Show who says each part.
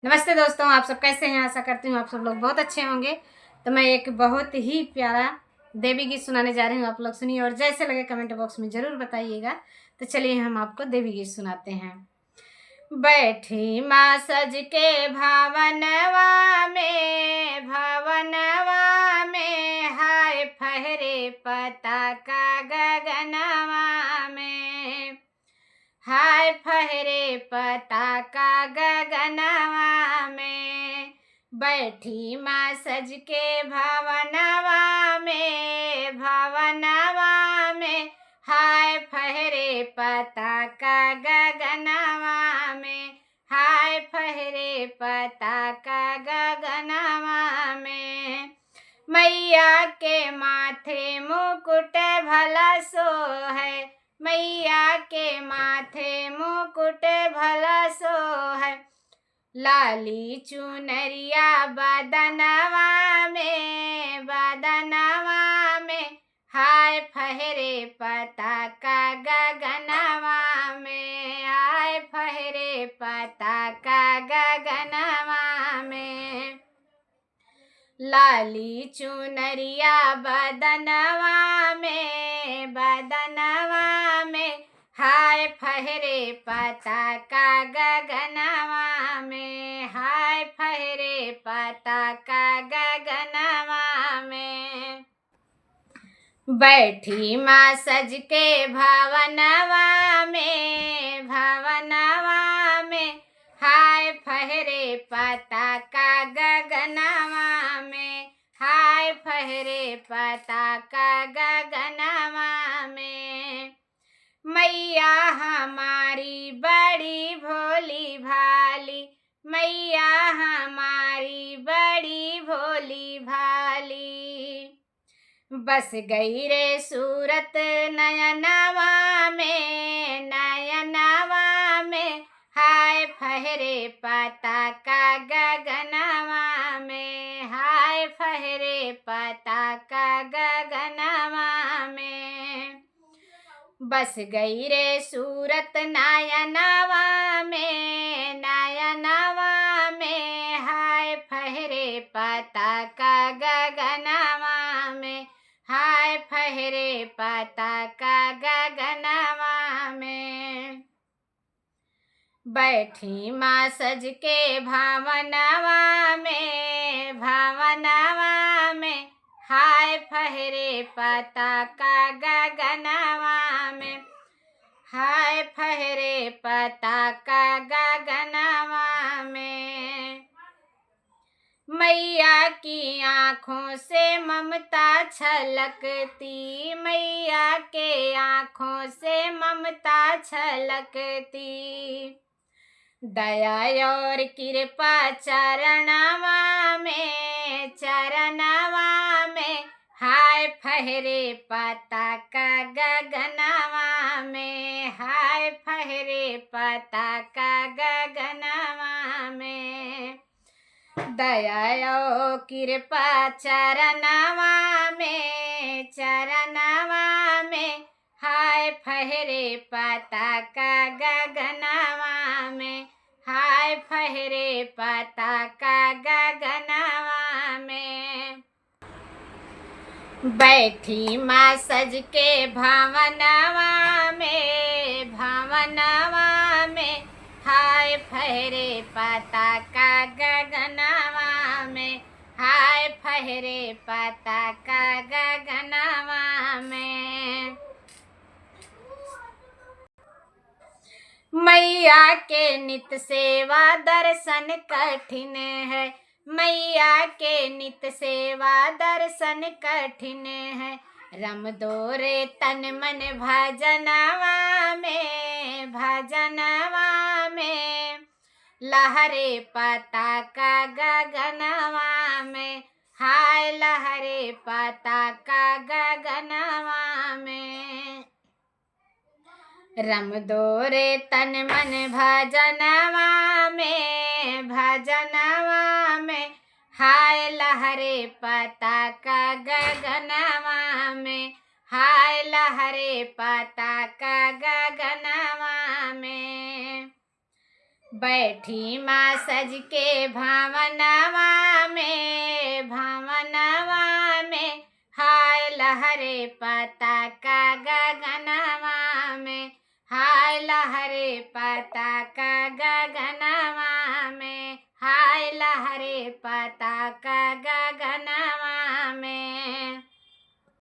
Speaker 1: नमस्ते दोस्तों, आप सब कैसे हैं? आशा करती हूँ आप सब लोग बहुत अच्छे होंगे। तो मैं एक बहुत ही प्यारा देवी गीत सुनाने जा रही हूँ, आप लोग सुनिए और जैसे लगे कमेंट बॉक्स में ज़रूर बताइएगा। तो चलिए हम आपको देवी गीत सुनाते हैं। बैठी माँ सज के भवनवा में हाय फहरे पताका गगनवा में, हाय फहरे पताका गगनवा में। बैठी माँ सज के भवनवा में हाय फहरे पताका गगनवा में, हाय फहरे पताका गगनवा में। मैया के माथे मुकुट भला सो है, मैया के माथे मुकुट भला सो है। लाली चुनरिया बदनवा में हाय फहरे पताका गगनवा में, हाय फहरे पताका गगनवा में। लाली चुनरिया बदनवा में हाय फहरे पताका गगनवा में, हाय फहरे पताका गगनवा में। बैठी माँ सज के भवनवा में हाय फहरे पताका गगनवा में, हाय फहरे पताका गगनवा में। मैया हमारी बड़ी भोली भाली, मैया हमारी बड़ी भोली भाली। बस गई रे सूरत नयनवा में हाय फहरे पताका गगनवा में, हाय फहरे पताका गगनवा में। बस गई रे सूरत नयनवा में हाय फहरे पताका गगनवा में, हाय फहरे पताका गगनवा में। बैठी माँ सज के भवनवा में हाय फहरे पताका गगनवा में, हाय फहरे पताका गगनवा में। मैया की आँखों से ममता छलकती, मैया के आँखों से ममता छलकती। दया और कृपा चरणवा में हाय फहरे पताका गगनवा में, हाय फहरे पताका गगनवा में। दया और कृपा चरणवा में हाय फहरे पताका गगनवा में, हाय फहरे पताका गगनवा में। बैठी माँ सज के भवनवा में हाय फहरे पताका गगनवा में, हाय फहरे पताका गगनवा में। मैया के नित सेवा दर्शन कठिन है, मैया के नित सेवा दर्शन कठिन है। रम दो रे तन मन भजनवा में लहरे पताका गगनवा में, हाय लहरे पताका गगनवा में। रम दो रे तन मन भजनवा में हाय लहरे पताका गगनवा में, हाय लहरे पताका गगनवा में। बैठी माँ सज के भावनवा में हाय लहरे पताका गगनवा में, हाय लहरे पताका गगनवा में, हाय लहरे पताका